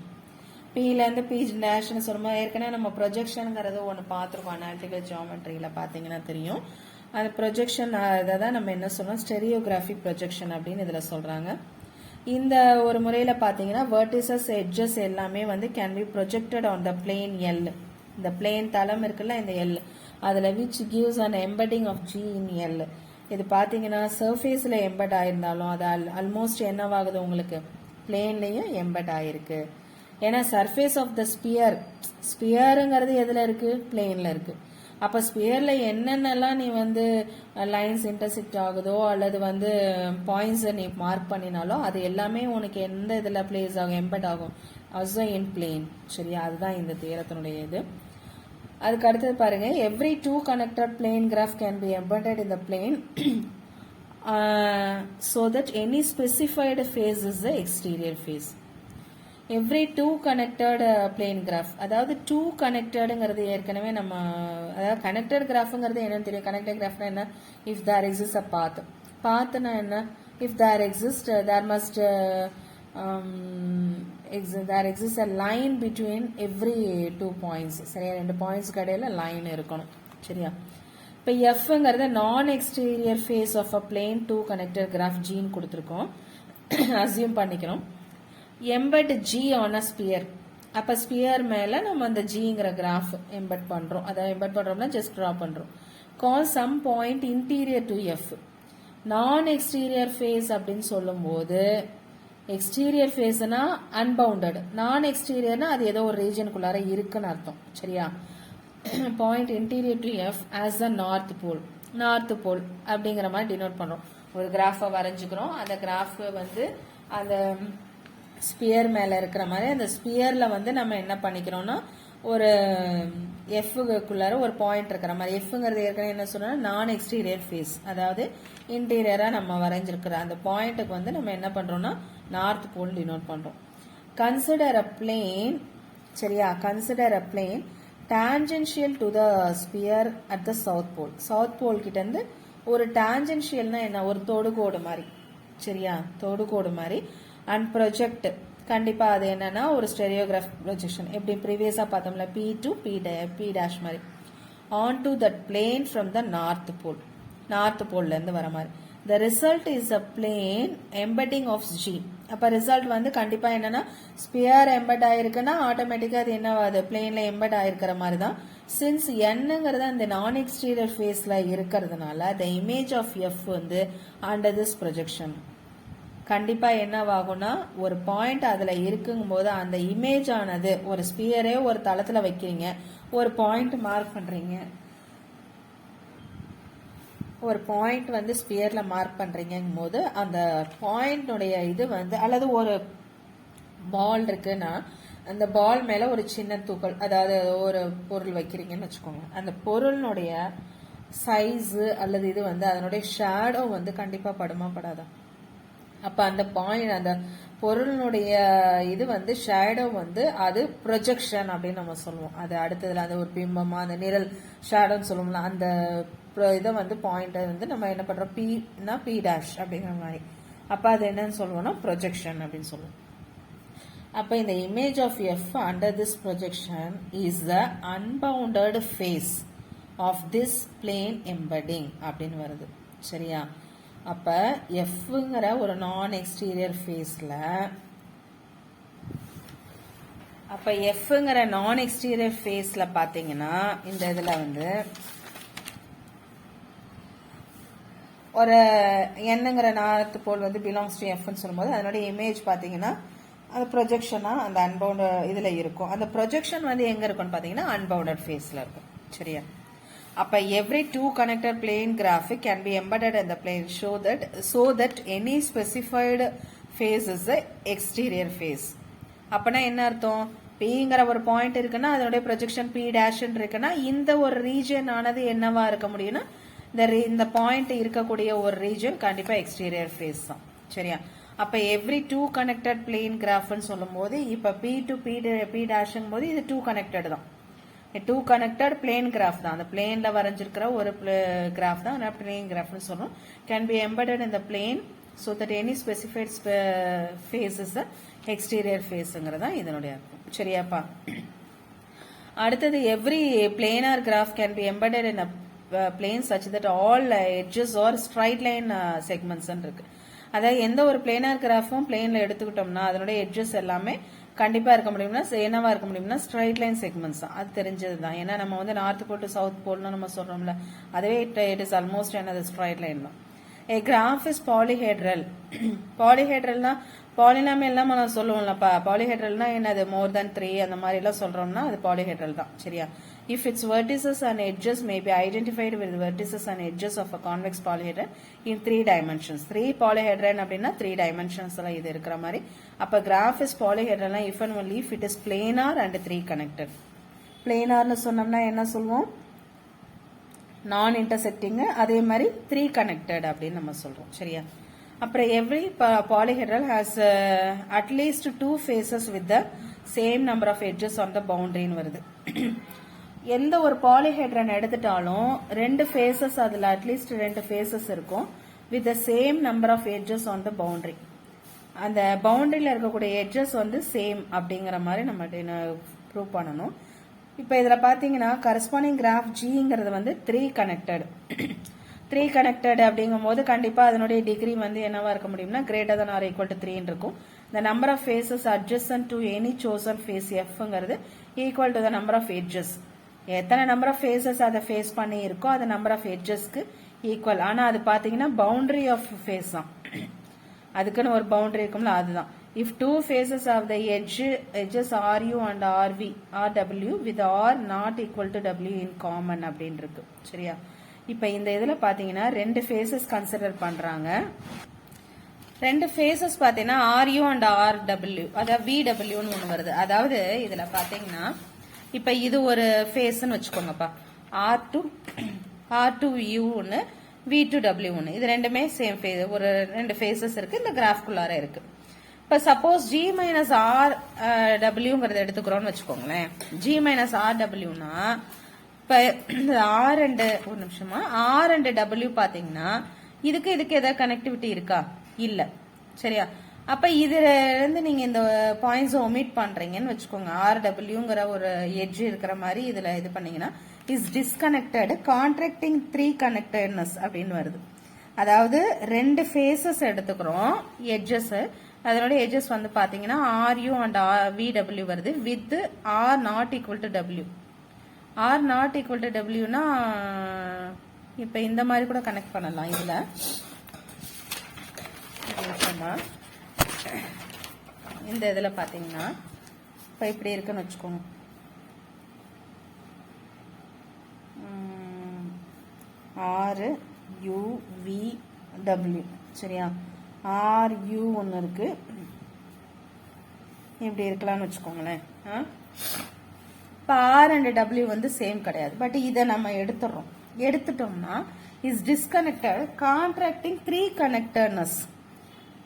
பிலேருந்து பி டேஷ்னு சொல்லும்போது ஏற்கனவே நம்ம ப்ரொஜெக்ஷனுங்கிறது ஒன்று பார்த்துருக்கோம் அனாலிட்டிக்கல் ஜியோமெட்ரியில் பார்த்தீங்கன்னா தெரியும். அந்த ப்ரொஜெக்ஷன் அதை தான் நம்ம என்ன சொல்றோம் ஸ்டெரியோகிராஃபிக் ப்ரொஜெக்ஷன் அப்படின்னு இதில் சொல்றாங்க. இந்த ஒரு முறையில் பார்த்தீங்கன்னா வெர்டிசஸ் எட்ஜஸ் எல்லாமே வந்து can be projected on the plane L. இந்த பிளேன் தளம் இருக்குல்ல இந்த எல், அதில் which gives an embedding of G in L. இது பார்த்தீங்கன்னா சர்ஃபேஸில் எம்பெட் ஆயிருந்தாலும் அது ஆல்மோஸ்ட் என்னவாகுது உங்களுக்கு பிளேன்லையும் எம்பெட் ஆயிருக்கு. ஏன்னா சர்ஃபேஸ் ஆஃப் த ஸ்பியர், ஸ்பியருங்கிறது எதில் இருக்கு, பிளேனில் இருக்கு. அப்போ ஸ்பியரில் என்னென்னலாம் நீ வந்து லைன்ஸ் இன்டர்செக்ட் ஆகுதோ அல்லது வந்து பாயிண்ட்ஸை நீ மார்க் பண்ணினாலோ அது எல்லாமே உனக்கு எந்த இதில் பிளேஸ் ஆகும், எம்பெட் ஆகும், அசோ இன் பிளேன். சரியா, அதுதான் இந்த தியரத்தினுடைய இது. அதுக்கு அடுத்தது பாருங்க, every two connected plane graph can be embedded in the plane so that any specified phase is the exterior phase. Every two connected plane graph, அதாவது டூ கனெக்டடுங்கிறது ஏற்கனவே நம்ம அதாவது கனெக்டட் கிராஃப்ங்கிறது என்னன்னு தெரியும். கனெக்டட் கிராஃப்னா என்ன, if there exist a path, பாத்னா என்ன, if there exist there must there exists a line between every 2 points. சரியா, 2 பாயிண்ட்ஸ் கடையில் லைன் இருக்கணும். சரியா, இப்போ எஃப்ங்கிறத நான் exterior face of a plane two connected graph ஜின்னு கொடுத்துருக்கோம், அசியூம் பண்ணிக்கிறோம். Embed G on a sphere, அப்போ ஸ்பியர் மேலே நம்ம அந்த ஜிங்கிற கிராஃப் எம்பெட் பண்ணுறோம். அதை எம்பெட் பண்ணுறோம்னா ஜஸ்ட் ட்ரா பண்ணுறோம். Call some point interior to F. நான் எக்ஸ்டீரியர் ஃபேஸ் அப்படின்னு சொல்லும்போது எக்ஸ்டீரியர் ஃபேஸ்னா அன்பவுண்டட், நான் எக்ஸ்டீரியர்னா அது ஏதோ ஒரு ரீஜனுக்குள்ளார இருக்குன்னு அர்த்தம். சரியா, point interior to f as the north pole, north pole அப்படிங்கிற மாதிரி டினோட் பண்ணுறோம். ஒரு கிராஃபை வரைஞ்சுக்கிறோம், அந்த கிராஃப் வந்து அந்த ஸ்பியர் மேலே இருக்கிற மாதிரி அந்த ஸ்பியரில் வந்து நம்ம என்ன பண்ணிக்கிறோம்னா ஒரு எஃப்குள்ளார ஒரு பாயிண்ட் இருக்கிற மாதிரி. எஃப்ங்கிறது ஏற்கனவே என்ன சொன்னால் நான் எக்ஸ்டீரியர் ஃபேஸ், அதாவது இன்டீரியராக நம்ம வரைஞ்சிருக்கிற அந்த பாயிண்ட்டுக்கு வந்து நம்ம என்ன பண்ணுறோம்னா நார்த் போல் டினோட் பண்ணுறோம். கன்சிடர் அ பிளேன், சரியா, consider a plane tangential to the sphere at the south pole. South pole கிட்டேருந்து ஒரு டான்ஜென்ஷியல்னா என்ன, ஒரு தொடுகோடு மாதிரி. சரியா, தொடுகோடு மாதிரி. அண்ட் ப்ரொஜெக்ட், கண்டிப்பாக அது என்னன்னா ஒரு ஸ்டெரியோகிராஃப் ப்ரொஜெக்ஷன், எப்படி ப்ரீவியஸாக பார்த்தோம்ல பி டு பி டேஷ் மாதிரி, on to that plane from the north pole, north போல்லேருந்து வர மாதிரி. The result is a plane embedding of G. அப்போ ரிசல்ட் வந்து கண்டிப்பாக என்னன்னா ஸ்பியர் எம்பெட் ஆயிருக்குன்னா ஆட்டோமேட்டிக்காக அது என்ன ஆகுது, பிளேனில் எம்பெட் ஆயிருக்கிற மாதிரி தான். சின்ஸ் என்னங்கிறது அந்த நான் எக்ஸ்டீரியர் ஃபேஸில் இருக்கிறதுனால த இமேஜ் ஆஃப் எஃப் வந்து அண்டர் திஸ் ப்ரொஜெக்ஷன் கண்டிப்பாக என்னவாகும்னா ஒரு பாயிண்ட் அதில் இருக்குங்கும் போது அந்த இமேஜ் ஆனது ஒரு ஸ்பியரே ஒரு தளத்தில் வைக்கிறீங்க, ஒரு பாயிண்ட் மார்க் பண்ணுறீங்க, ஒரு பாயிண்ட் வந்து ஸ்பியரில் மார்க் பண்ணுறீங்கும் போது அந்த பாயிண்ட்னுடைய இது வந்து அல்லது ஒரு பால் இருக்குன்னா அந்த பால் மேலே ஒரு சின்ன தூக்கல் அதாவது ஒரு பொருள் வைக்கிறீங்கன்னு வச்சுக்கோங்க, அந்த பொருளினுடைய சைஸு அல்லது இது வந்து அதனுடைய ஷேடோ வந்து கண்டிப்பாக படுமா படாதா. அப்போ அந்த பாயிண்ட் அந்த பொருளினுடைய இது வந்து ஷேடோ வந்து அது ப்ரொஜெக்ஷன் அப்படின்னு நம்ம சொல்லுவோம். அது அடுத்ததுல அந்த ஒரு பிம்பமா அந்த நிழல் ஷேடோன்னு சொல்லுவோம்ல, அந்த இதை வந்து பாயிண்ட்டை வந்து நம்ம என்ன பண்றோம் பின்னா பி டேஷ் அப்படிங்கிற மாதிரி. அப்போ அது என்னன்னு சொல்லுவோம்னா ப்ரொஜெக்ஷன் அப்படின்னு சொல்லுவோம். அப்போ இந்த image of f under this projection is the unbounded face of this plane embedding அப்படின்னு வருது. சரியா, அப்போ எஃப்ங்கிற ஒரு நான் எக்ஸ்டீரியர் ஃபேஸில் அப்போ எஃப்ங்கிற நான் எக்ஸ்டீரியர் ஃபேஸில் பார்த்தீங்கன்னா இந்த இதில் வந்து ஒரு என்னங்கிற நார்த் போல் வந்து பிலாங்ஸ் டு எஃப்னு சொல்லும்போது அதனுடைய இமேஜ் பார்த்தீங்கன்னா அது ப்ரொஜெக்ஷனாக அந்த அன்பவுண்டட் இதில் இருக்கும். அந்த ப்ரொஜெக்ஷன் வந்து எங்கே இருக்கும்னு பார்த்தீங்கன்னா அன்பவுண்டட் ஃபேஸில் இருக்கும். சரியா? அப்போ every two connected plane graphic can be embedded in the plane so that any specified phase is the exterior phase. அப்பனா என்ன அர்த்தம்? பிங்கிற ஒரு பாயிண்ட் இருக்குன்னா அதனுடைய ப்ரொஜெக்ஷன் பி டேஷ்ன்னு இருக்குன்னா இந்த ஒரு ரீஜன் ஆனது என்னவா இருக்க முடியும்னா இந்த பாயிண்ட் இருக்கக்கூடிய ஒரு ரீஜன் கண்டிப்பா எக்ஸ்டீரியர் ஃபேஸ் தான். சரியா? அப்ப எவ்ரி டூ கனெக்டட் பிளேன் கிராஃப்னு சொல்லும் போது இப்ப பி டு பி டேஷ்ங்கும் போது இது டூ கனெக்டட் தான். டூ கனெக்டட் பிளேன் கிராஃப் தான். அந்த பிளேன்ல வரைஞ்சிருக்கிற ஒரு கிராஃப் தான் பிளேன் கிராஃப்னு சொல்றோம். Can be embedded in the plane so that any specified phase is the exterior phaseங்கிறதா இதனுடைய அர்த்தம். சரியாப்பா? அடுத்தது every planar graph can be embedded in a plane such that all edges or straight line segments இருக்கு. அதாவது எந்த ஒரு planar கிராஃபும் பிளேன்ல எடுத்துக்கிட்டோம்னா அதனுடைய edges எல்லாமே கண்டிப்பா இருக்க முடியும்னா என்னவா இருக்க முடியும்னா ஸ்ட்ரைட் லைன் செக்மெண்ட்ஸ் தான். அது தெரிஞ்சது தான். ஏன்னா நம்ம வந்து நார்த் போல் டு சவுத் போல்னு நம்ம சொல்றோம்ல, அதுவே இட் இஸ் ஆல்மோஸ்ட் என்னது ஸ்ட்ரைட் லைன் தான். A graph is polyhedral. Polyhedralனா பாலினாமியல்லாம் நம்ம சொல்லுவோம்லப்பா. பாலிஹெட்ரல்னா என்னது மோர் தென் 3 அந்த மாதிரி எல்லாம் சொல்றோம்னா அது பாலிஹெட்ரல் தான். சரியா? If its vertices and edges may be identified with vertices and edges of a convex polyhedron in 3 dimensions. 3 polyhedron அப்படின்னா 3 dimensions எல்லாம் இது இருக்கிற மாதிரி. அப்ப graph is polyhedral if and only if it is planar and 3 connected. Planarனு சொன்னோம்னா என்ன சொல்லுவோம்? நான் இன்டர்செக்டிங், அதே மாதிரி 3 கனெக்டட் அப்படின்னு நம்ம சொல்றோம். சரியா? அப்புறம் every polyhedral has at least 2 faces with the same number of edges on the boundary வருது. எந்த ஒரு பாலிஹெட்ரன் எடுத்துட்டாலும் 2 ஃபேசஸ், அதுல அட்லீஸ்ட் 2 ஃபேசஸ் இருக்கும் with the same number of edges on the boundary. அந்த பவுண்டரியில இருக்கக்கூடிய எட்ஜஸ் வந்து சேம் அப்படிங்கிற மாதிரி நம்ம ப்ரூவ் பண்ணணும். இப்போ இதில் பார்த்தீங்கன்னா கரஸ்பாண்டிங் கிராஃப் ஜிங்கிறது வந்து 3 கனெக்டட். 3 கனெக்டட் அப்படிங்கும் போது கண்டிப்பாக அதனுடைய டிகிரி வந்து என்னவா இருக்க முடியும்னா greater than or equal to 3 இருக்கும். The number of faces adjacent to any chosen face Fங்கிறது equal to the number of edges. எத்தனை நம்பர் ஆஃப் ஃபேஸஸ் அதை ஃபேஸ் பண்ணி இருக்கோ அது நம்பர் ஆஃப் எட்ஜஸ்க்கு ஈக்குவல். ஆனால் அது பார்த்தீங்கன்னா பவுண்டரி ஆஃப் ஃபேஸ் தான். அதுக்குன்னு ஒரு பவுண்டரி இருக்கும்ல, அதுதான். If 2 faces of the edges RU and RW with R not equal to W in common அப்படின்னு இருக்கு. சரியா? இப்போ இந்த இதில் பார்த்தீங்கன்னா 2 ஃபேஸஸ் கன்சிடர் பண்ணுறாங்க. 2 ஃபேஸஸ் பார்த்தீங்கன்னா RU and RW, அதாவது VWன்னு ஒன்று வருது. அதாவது இதில் பார்த்தீங்கன்னா இப்போ இது ஒரு ஃபேஸ்ன்னு வச்சுக்கோங்கப்பா. R2U ஒன்று, V2W ஒன்று. இது ரெண்டுமே சேம் ஃபேஸ், ஒரு 2 ஃபேஸஸ் இருக்கு இந்த கிராஃப்குள்ளார இருக்கு. இப்போ சப்போஸ் G மைனஸ் RWங்கிறத எடுத்துக்கிறோம்னு வச்சுக்கோங்களேன். G மைனஸ் RWனா இப்போ R அண்ட் ஒரு நிமிஷமா R அண்ட் W பார்த்தீங்கன்னா இதுக்கு ஏதாவது கனெக்டிவிட்டி இருக்கா? இல்லை. சரியா? அப்ப இதுல இருந்து நீங்க இந்த பாயிண்ட்ஸ் ஒமிட் பண்றீங்கன்னு வச்சுக்கோங்க. RWங்கிற ஒரு எட்ஜ் இருக்கிற மாதிரி இதுல இது பண்ணீங்கன்னா இஸ் டிஸ்கனெக்டட் கான்ட்ராக்டிங் 3 கனெக்டட்னஸ் அப்படின்னு வருது. அதாவது 2 ஃபேஸஸ் எடுத்துக்கிறோம் எட்ஜஸ், அதனோட எட்ஜஸ் வந்து பாத்தீங்கன்னா RU அண்ட் VW வருது with R not equal to W. R not equal to Wனா இப்ப இந்த மாதிரி கூட கனெக்ட் பண்ணலாம். இதுல இந்த இதில் பார்த்தீங்கன்னா இப்போ இப்படி இருக்குன்னு வச்சுக்கோங்க. RUVW. சரியா? RU ஒன்று இருக்கு, இப்படி இருக்கலாம்னு வச்சுக்கோங்களேன். இப்போ R அண்ட் W வந்து சேம் கிடையாது. பட் இதை நம்ம எடுத்துட்டோம்னா இஸ் டிஸ்கனெக்டட் கான்ட்ராக்டிங் 3 கனெக்டட்னஸ்.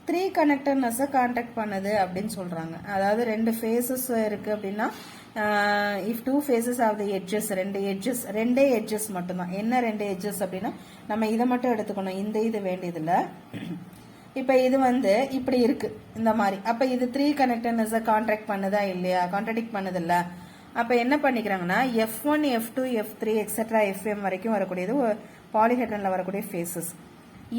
3 கனெக்டர்னஸை கான்டாக்ட் பண்ணுது அப்படின்னு சொல்றாங்க. அதாவது 2 ஃபேஸஸ் இருக்கு அப்படின்னா if 2 faces of the edges, 2 edges மட்டும்தான். என்ன 2 எட்ஜஸ் அப்படின்னா நம்ம இதை மட்டும் எடுத்துக்கணும், இந்த இது வேண்டியதில்லை. இப்போ இது வந்து இப்படி இருக்கு இந்த மாதிரி. அப்போ இது 3 கனெக்டர்னஸை கான்ட்ராக்ட் பண்ணுதா இல்லையா? கான்ட்ராக்ட் பண்ணுது இல்லை. அப்போ என்ன பண்ணிக்கிறாங்கன்னா F1, F2, F3 etcetera FM வரைக்கும் வரக்கூடியது பாலிஹெட்ரன்ல வரக்கூடிய ஃபேஸஸ்.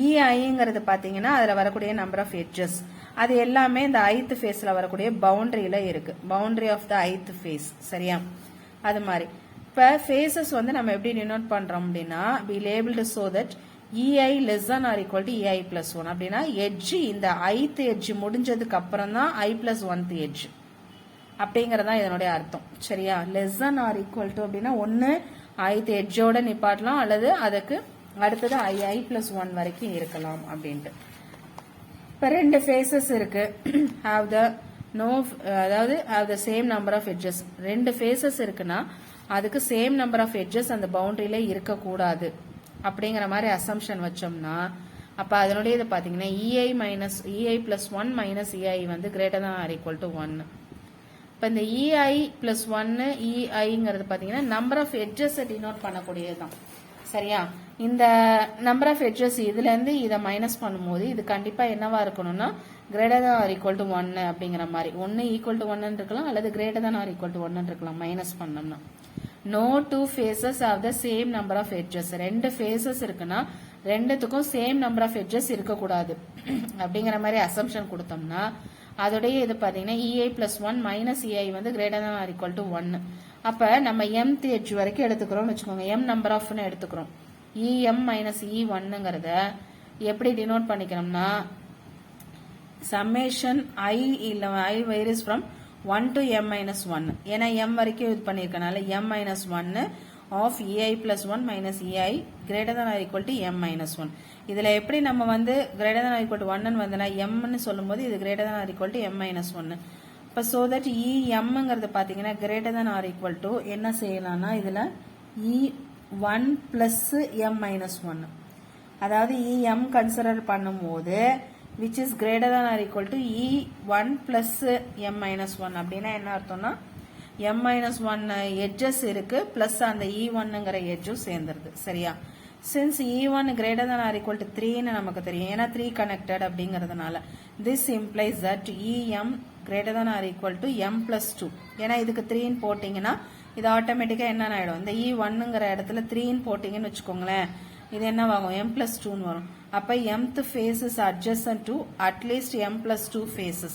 EIங்கிறது பார்த்தீங்கன்னா அதில் வரக்கூடிய நம்பர் ஆஃப் எட்ஜஸ். அது எல்லாமே இந்த ஐத் ஃபேஸ்ல வரக்கூடிய பவுண்டரியில இருக்கு. பவுண்டரி ஆஃப் த ஐத் ஃபேஸ். சரியா? அது மாதிரி இப்ப ஃபேசஸ் வந்து நம்ம எப்படி டினோட் பண்றோம் அப்படின்னா be able to show that ei less than or equal to ei plus 1 அப்படின்னா எட்ஜ் இந்த ஐத் எட்ஜ் முடிஞ்சதுக்கு அப்புறம் தான் i plus 1th எட்ஜ் அப்படிங்கறதா இதனுடைய அர்த்தம். சரியா? less than or equal to அப்படின்னா ஒன்னு ஐத் எட்ஜோட நிப்பாட்டலாம் அல்லது அதுக்கு அடுத்தது i plus 1 வரைக்கும் இருக்கலாம் அப்படின்ட்டு. இப்ப ரெண்டு ஃபேசஸ் இருக்கு. have the no அதாவது have the same number of edges. ரெண்டு ஃபேசஸ் இருக்குன்னா அதுக்கு சேம் நம்பர் ஆஃப் எட்ஜஸ் அந்த பவுண்டரியில இருக்க கூடாது அப்படிங்கிற மாதிரி அசம்ஷன் வச்சோம்னா அப்ப அதனுடைய இது பாத்தீங்கன்னா ei plus 1 minus ei வந்து greater than or equal to 1. இப்ப இந்த ei plus 1 eiங்கிறது பாத்தீங்கன்னா நம்பர் ஆஃப் எட்ஜஸ் டினோட் பண்ணக்கூடியதுதான். சரியா? இந்த நம்பர் ஆஃப் எட்ஜஸ் இதுல இருந்து இதை மைனஸ் பண்ணும்போது இது கண்டிப்பா என்னவா இருக்கணும்னா greater than or equal to 1 அப்படிங்கிற மாதிரி. ஒன்னு ஈக்குவல் டு 1 இருக்கலாம் அல்லது greater than or equal to 1 இருக்கலாம் மைனஸ் பண்ணோம்னா. no two faces have the same number of edges. ரெண்டு ஃபேசஸ் இருக்குன்னா ரெண்டுத்துக்கும் சேம் நம்பர் ஆஃப் எட்ஜஸ் இருக்கக்கூடாது அப்படிங்கிற மாதிரி அசம்ஷன் கொடுத்தோம்னா அதோடைய இது பாத்தீங்கன்னா ei plus 1 minus ei வந்து greater than or equal to 1. அப்ப நம்ம mth எட்ஜ் வரைக்கும் எடுத்துக்கிறோம் வச்சுக்கோங்க. m நம்பர் ஆஃப்னு எடுத்துக்கிறோம். em minus e1ங்கிறத எப்படி denote பண்ணிக்கிறோம்னா summation i varies from 1 to m minus 1. ஏன்னா m வரைக்கும் இது பண்ணிருக்கனால m minus 1 of ei plus 1 minus ei greater than or equal to m minus 1. இதுல எப்படி நம்ம வந்து greater than or equal to 1 ன்னு வந்தனா m ன்னு சொல்லும்போது இது greater than or equal to m minus 1. இப்ப so that emங்கிறது பாத்தீங்கன்னா greater than or equal to என்ன செய்யலாம்னா இதுல e1 plus m minus 1. அதாவது em கன்சிடர் பண்ணும்போது which is greater than or equal to e1 plus m minus 1 அப்படின்னா என்ன அர்த்தம்னா m minus 1 edges இருக்கு plus அந்த e1ங்கிற edgeம் சேர்ந்துருது. சரியா? since e1 greater than or equal to 3 ன்னு நமக்கு தெரியும். ஏன்னா 3 connected அப்படிங்கிறதுனால this implies that em greater than or equal to m plus 2. ஏன்னா இதுக்கு 3 ன்னு போட்டீங்கன்னா இது ஆட்டோமேட்டிக்கா என்ன ஆயிடும் இந்த e1ங்கிற இடத்துல 3 ன்னு போட்டீங்கன்னு வச்சுக்கோங்களேன் இது என்னவாகும் m plus 2 ன்னு வரும். அப்ப mth phase is adjacent to at least m plus 2 phases.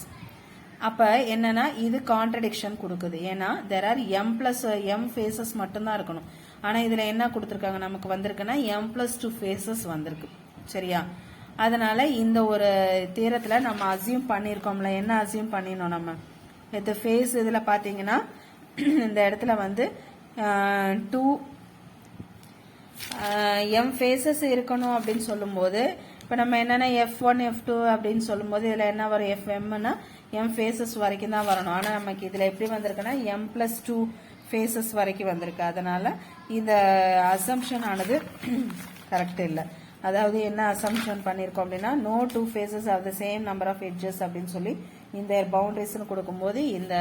அப்ப என்னன்னா இது கான்ட்ரடிக்ஷன் கொடுக்குது. ஏன்னா there are m plus m phases மட்டும்தான் இருக்கணும். ஆனா இதுல என்ன கொடுத்திருக்காங்க நமக்கு வந்திருக்குன்னா m plus 2 phases வந்திருக்கு. சரியா? அதனால இந்த ஒரு தியரத்துல நம்ம அசியூம் பண்ணிருக்கோம்ல என்ன அசியூம் பண்ணினோம் நம்ம இந்த ஃபேஸ் இதுல பாத்தீங்கன்னா இந்த இடத்துல வந்து 2 m phases இருக்கணும் அப்படின்னு சொல்லும்போது இப்ப நம்ம என்னன்னா f1 f2 அப்படின்னு சொல்லும்போது இதுல என்ன வரும் fmனா m phases வரைக்கும் தான் வரணும். ஆனா நமக்கு இதுல எப்படி வந்திருக்குன்னா m plus 2 phases வரைக்கும் வந்திருக்கு. அதனால இந்த அசம்ஷன் ஆனது கரெக்ட் இல்ல. அதாவது என்ன அசம்ஷன் பண்ணிருக்கோம் அப்படின்னா no two faces have the same number of edges அப்படின்னு சொல்லி இந்த பவுண்டரிஸ்னு கொடுக்கும்போது இந்த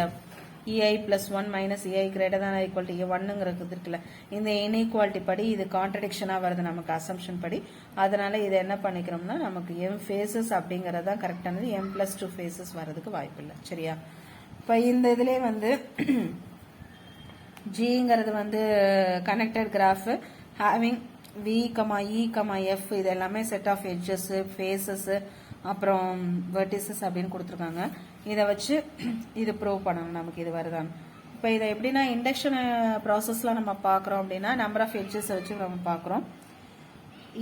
ei plus 1 minus ei greater than or equal to a1ங்கிறது இருக்குல்ல இந்த இன்இக்வாலிட்டி படி இது கான்ட்ரடிக்ஷனா வருது நமக்கு அசம்ஷன் படி. அதனால இதை என்ன பண்ணிக்கிறோம்னா நமக்கு m phases அப்படிங்கறது தான் கரெக்டானது. m plus 2 phases வரதுக்கு வாய்ப்பு இல்லை. சரியா? இப்ப இந்த இதுலயே வந்து Gங்கிறது வந்து connected graph having v, e, f இது எல்லாமே செட் ஆஃப் எட்ஜஸ் ஃபேசஸ் அப்புறம் வெர்டிசஸ் அப்படின்னு கொடுத்துருக்காங்க. இதை வச்சு இது ப்ரூவ் பண்ணணும் நமக்கு இது வருதான். இப்போ இதை எப்படின்னா இண்டக்ஷன் ப்ராசஸ்ல நம்ம பார்க்குறோம் அப்படின்னா நம்பர் ஆஃப் எட்ஜஸ் வச்சு நம்ம பார்க்குறோம்.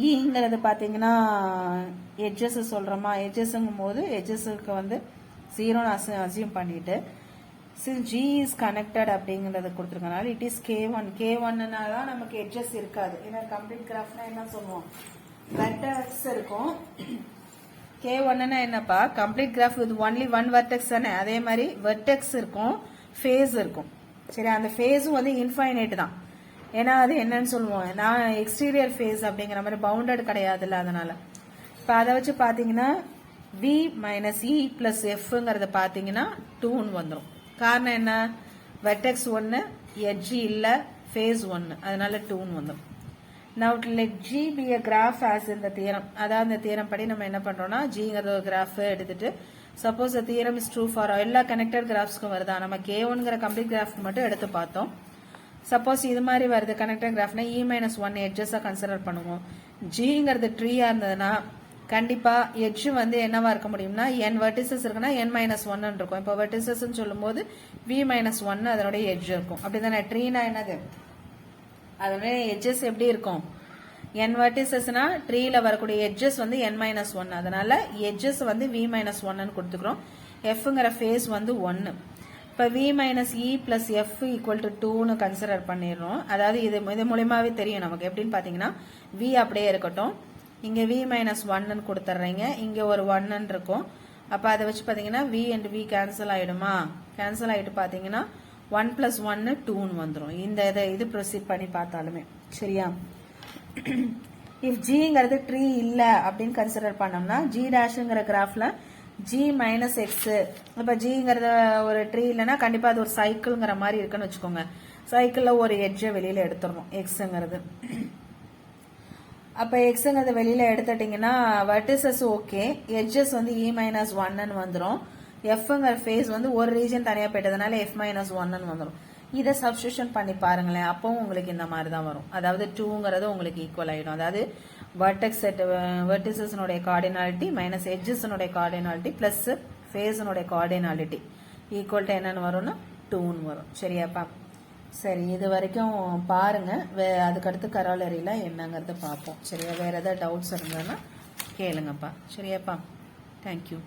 ஈங்கிறது பார்த்தீங்கன்னா எட்ஜஸ் சொல்கிறோமா எட்ஜஸ்ங்கும் போது எட்ஜஸுக்கு வந்து 0ன்னு அசியூம் பண்ணிட்டு since G is connected அப்படிங்கறது கொடுத்திருக்கனால it is K1. K1னால நமக்கு edges இருக்காது. ஏன்னா கம்ப்ளீட் கிராஃப்னா என்ன சொல்லுவோம் vertex இருக்கும். K1னா என்னப்பா complete graph with only one vertex தானே. அதே மாதிரி vertex இருக்கும் phase இருக்கும். சரி அந்த phase வந்து infinite தான். ஏன்னா அது என்னன்னு சொல்லுவோம் நான் எக்ஸ்டீரியர் phase அப்படிங்கிற மாதிரி பவுண்டட் கிடையாதுல்ல. அதனால இப்ப அதை வச்சு பாத்தீங்கன்னா V minus E plus Fங்கிறத பாத்தீங்கன்னா 2ன்னு வந்துடும். காரணம் என்ன வெர்டெக்ஸ் 1 எட்ஜ் இல்ல ஃபேஸ் 1 அதனால 2ன்னு வந்துடும். now let G be a graph as in the theorem. அதாவது இந்த தியரம் படி நம்ம என்ன பண்றோம்னா Gங்கிறது ஒரு கிராஃப் எடுத்துட்டு suppose the theorem is true for எல்லா கனெக்டட் கிராஃப்ஸ்க்கும் வருதா நம்ம K1ங்கிற கம்ப்ளீட் கிராஃப் மட்டும் எடுத்து பார்த்தோம். சப்போஸ் இது மாதிரி வருது கனெக்டட் கிராஃப்னா E minus 1 எட்ஜஸா கன்சிடர் பண்ணுவோம். Gங்கிறது ட்ரீயா இருந்ததுன்னா கண்டிப்பா எட்ஜ் வந்து என்னவா இருக்க முடியும்னா n வெர்டிசஸ் இருக்குன்னா n மைனஸ் ஒன் இருக்கும். இப்போ வெர்டிசஸ் சொல்லும் போது v மைனஸ் ஒன் அதனுடைய எட்ஜ் இருக்கும். அப்படிதானே? ட்ரீனா என்னது? அதனுடைய எட்ஜஸ் எப்படி இருக்கும்? n வெர்டிசஸ்னா ட்ரீல வரக்கூடிய எட்ஜஸ் வந்து n மைனஸ் ஒன். அதனால எட்ஜஸ் வந்து v மைனஸ் ஒன்னு கொடுத்துக்கிறோம். fங்கிற ஃபேஸ் வந்து 1. இப்போ v minus e plus F equal to 2ன்னு கன்சிடர் பண்ணிடுறோம். அதாவது இது மூலியமாவே தெரியும் நமக்கு. எப்படின்னு பார்த்தீங்கன்னா v அப்படியே இருக்கட்டும், இங்கே v மைனஸ் ஒன்னு கொடுத்துட்றீங்க, இங்கே ஒரு 1 இருக்கும். அப்போ அதை வச்சு பார்த்தீங்கன்னா v அண்ட் v கேன்சல் ஆகிடுமா? கேன்சல் ஆகிட்டு பார்த்தீங்கன்னா 1 பிளஸ் 1 2ன்னு வந்துடும். இந்த இது ப்ரொசீட் பண்ணி பார்த்தாலுமே சரியா? இஃப் ஜிங்கிறது ட்ரீ இல்லை அப்படின்னு கன்சிடர் பண்ணோம்னா ஜி டேஷுங்கிற கிராஃப்ல ஜி மைனஸ் எக்ஸ். இப்போ ஜிங்கிறத ஒரு ட்ரீ இல்லைன்னா கண்டிப்பாக அது ஒரு சைக்கிள்ங்கிற மாதிரி இருக்குன்னு வச்சுக்கோங்க. சைக்கிளில் ஒரு எட்ஜை வெளியில் எடுத்துடணும் எக்ஸுங்கிறது. அப்போ எக்ஸுங்கிறத வெளியில் எடுத்துட்டிங்கன்னா வெர்டிசஸ் ஓகே, எட்ஜஸ் வந்து இ மைனஸ் ஒன்னு வந்துடும். எஃப்ங்கிற ஃபேஸ் வந்து ஒரு ரீஜன் தனியாக போயிட்டதுனால எஃப் மைனஸ் ஒன்னு வந்துடும். இதை சப்ஸ்டியூஷன் பண்ணி பாருங்களேன், அப்பவும் உங்களுக்கு இந்த மாதிரி தான் வரும். அதாவது 2ங்கிறது உங்களுக்கு ஈக்குவல் ஆகிடும். அதாவது வெர்டெக்ஸ் செட் வெர்டிசஸ்னுடைய கார்டினாலிட்டி மைனஸ் எட்ஜஸ்னுடைய கார்டினாலிட்டி பிளஸ் ஃபேஸனுடைய கார்டினாலிட்டி ஈக்குவல் டு என்னன்னு வரும்னா 2ன்னு வரும். சரியாப்பா? சரி, இது வரைக்கும் பாருங்க. அதுக்கடுத்து கராலரியில் என்னங்கிறத பார்ப்போம். சரியா? வேற ஏதாவது டவுட்ஸ் இருந்ததுன்னா கேளுங்கப்பா. சரியாப்பா? தேங்க்யூ.